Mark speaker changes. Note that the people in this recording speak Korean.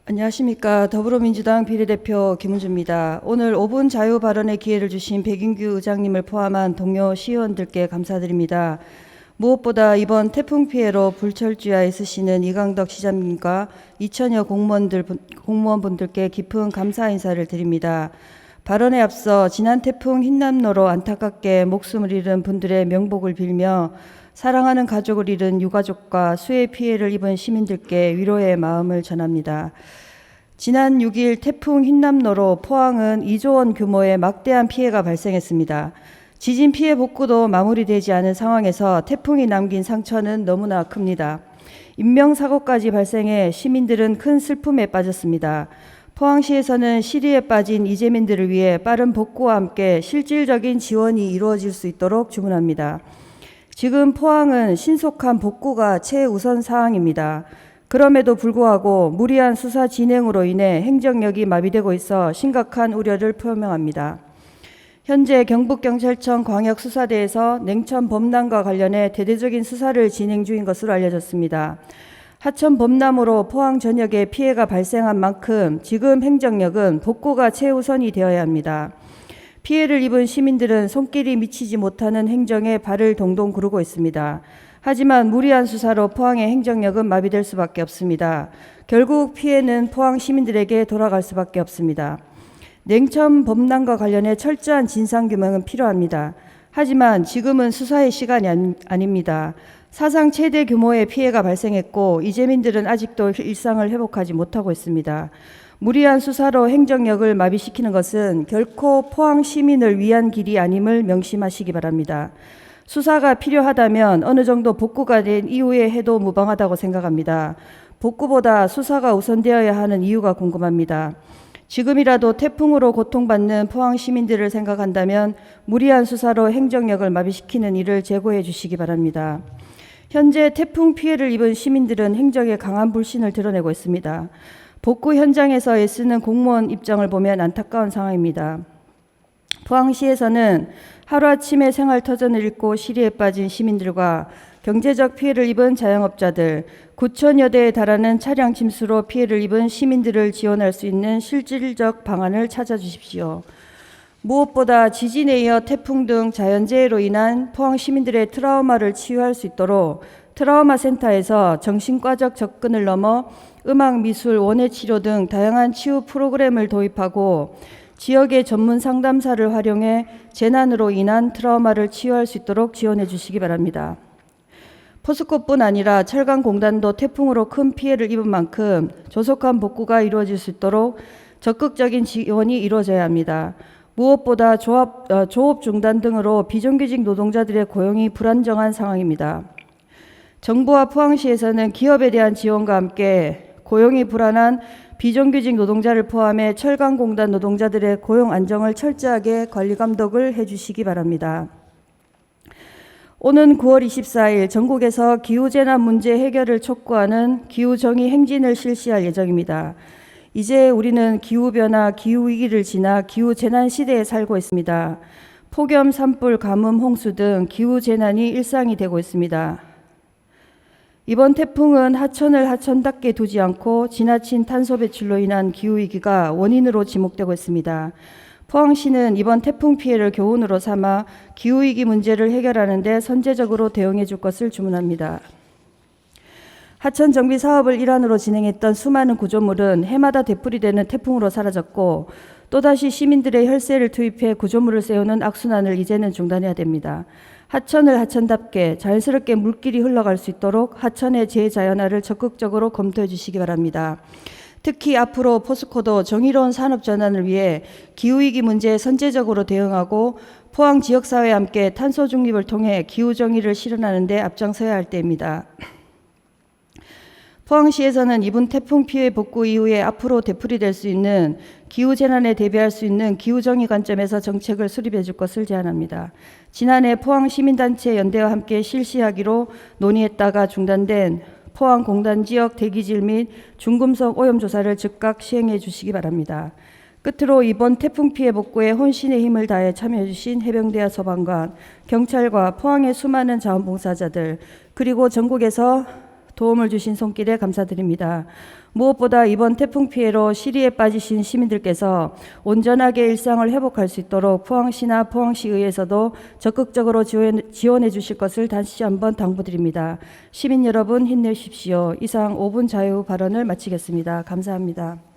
Speaker 1: 안녕하십니까. 더불어민주당 비례대표 김은주입니다. 오늘 5분 자유 발언의 기회를 주신 백인규 의장님을 포함한 동료 시의원들께 감사드립니다. 무엇보다 이번 태풍 피해로 불철주야 애쓰시는 이강덕 시장님과 2천여 공무원분들께 깊은 감사 인사를 드립니다. 발언에 앞서 지난 태풍 흰남노로 안타깝게 목숨을 잃은 분들의 명복을 빌며 사랑하는 가족을 잃은 유가족과 수해 피해를 입은 시민들께 위로의 마음을 전합니다. 지난 6일 태풍 흰남노로 포항은 2조 원 규모의 막대한 피해가 발생했습니다. 지진 피해 복구도 마무리되지 않은 상황에서 태풍이 남긴 상처는 너무나 큽니다. 인명사고까지 발생해 시민들은 큰 슬픔에 빠졌습니다. 포항시에서는 시리에 빠진 이재민들을 위해 빠른 복구와 함께 실질적인 지원이 이루어질 수 있도록 주문합니다. 지금 포항은 신속한 복구가 최우선 사항입니다. 그럼에도 불구하고 무리한 수사 진행으로 인해 행정력이 마비되고 있어 심각한 우려를 표명합니다. 현재 경북경찰청 광역수사대에서 냉천 범람과 관련해 대대적인 수사를 진행 중인 것으로 알려졌습니다. 하천 범람으로 포항 전역에 피해가 발생한 만큼 지금 행정력은 복구가 최우선이 되어야 합니다. 피해를 입은 시민들은 손길이 미치지 못하는 행정에 발을 동동 구르고 있습니다. 하지만 무리한 수사로 포항의 행정력은 마비될 수밖에 없습니다. 결국 피해는 포항 시민들에게 돌아갈 수밖에 없습니다. 냉천 범람과 관련해 철저한 진상규명은 필요합니다. 하지만 지금은 수사의 시간이 아닙니다. 사상 최대 규모의 피해가 발생했고 이재민들은 아직도 일상을 회복하지 못하고 있습니다. 무리한 수사로 행정력을 마비시키는 것은 결코 포항 시민을 위한 길이 아님을 명심하시기 바랍니다. 수사가 필요하다면 어느 정도 복구가 된 이후에 해도 무방하다고 생각합니다. 복구보다 수사가 우선되어야 하는 이유가 궁금합니다. 지금이라도 태풍으로 고통받는 포항 시민들을 생각한다면 무리한 수사로 행정력을 마비시키는 일을 제고해 주시기 바랍니다. 현재 태풍 피해를 입은 시민들은 행정에 강한 불신을 드러내고 있습니다. 복구 현장에서 애쓰는 공무원 입장을 보면 안타까운 상황입니다. 포항시에서는 하루아침에 생활터전을 잃고 시리에 빠진 시민들과 경제적 피해를 입은 자영업자들, 9천여 대에 달하는 차량 침수로 피해를 입은 시민들을 지원할 수 있는 실질적 방안을 찾아주십시오. 무엇보다 지진에 이어 태풍 등 자연재해로 인한 포항 시민들의 트라우마를 치유할 수 있도록 트라우마 센터에서 정신과적 접근을 넘어 음악, 미술, 원예치료 등 다양한 치유 프로그램을 도입하고 지역의 전문 상담사를 활용해 재난으로 인한 트라우마를 치유할 수 있도록 지원해 주시기 바랍니다. 포스코뿐 아니라 철강공단도 태풍으로 큰 피해를 입은 만큼 조속한 복구가 이루어질 수 있도록 적극적인 지원이 이루어져야 합니다. 무엇보다 조업 중단 등으로 비정규직 노동자들의 고용이 불안정한 상황입니다. 정부와 포항시에서는 기업에 대한 지원과 함께 고용이 불안한 비정규직 노동자를 포함해 철강공단 노동자들의 고용 안정을 철저하게 관리 감독을 해주시기 바랍니다. 오는 9월 24일 전국에서 기후재난 문제 해결을 촉구하는 기후정의 행진을 실시할 예정입니다. 이제 우리는 기후변화, 기후위기를 지나 기후재난 시대에 살고 있습니다. 폭염, 산불, 가뭄, 홍수 등 기후재난이 일상이 되고 있습니다. 이번 태풍은 하천을 하천답게 두지 않고 지나친 탄소 배출로 인한 기후위기가 원인으로 지목되고 있습니다. 포항시는 이번 태풍 피해를 교훈으로 삼아 기후위기 문제를 해결하는 데 선제적으로 대응해 줄 것을 주문합니다. 하천 정비 사업을 일환으로 진행했던 수많은 구조물은 해마다 되풀이되는 태풍으로 사라졌고 또다시 시민들의 혈세를 투입해 구조물을 세우는 악순환을 이제는 중단해야 됩니다. 하천을 하천답게 자연스럽게 물길이 흘러갈 수 있도록 하천의 재자연화를 적극적으로 검토해 주시기 바랍니다. 특히 앞으로 포스코도 정의로운 산업 전환을 위해 기후위기 문제에 선제적으로 대응하고 포항 지역사회와 함께 탄소 중립을 통해 기후정의를 실현하는 데 앞장서야 할 때입니다. 포항시에서는 이번 태풍 피해 복구 이후에 앞으로 되풀이될 수 있는 기후재난에 대비할 수 있는 기후정의 관점에서 정책을 수립해 줄 것을 제안합니다. 지난해 포항시민단체 연대와 함께 실시하기로 논의했다가 중단된 포항공단 지역 대기질 및 중금속 오염 조사를 즉각 시행해 주시기 바랍니다. 끝으로 이번 태풍 피해 복구에 혼신의 힘을 다해 참여해 주신 해병대와 소방관, 경찰과 포항의 수많은 자원봉사자들, 그리고 전국에서 도움을 주신 손길에 감사드립니다. 무엇보다 이번 태풍 피해로 시리에 빠지신 시민들께서 온전하게 일상을 회복할 수 있도록 포항시나 포항시의회에서도 적극적으로 지원해 주실 것을 다시 한번 당부드립니다. 시민 여러분 힘내십시오. 이상 5분 자유 발언을 마치겠습니다. 감사합니다.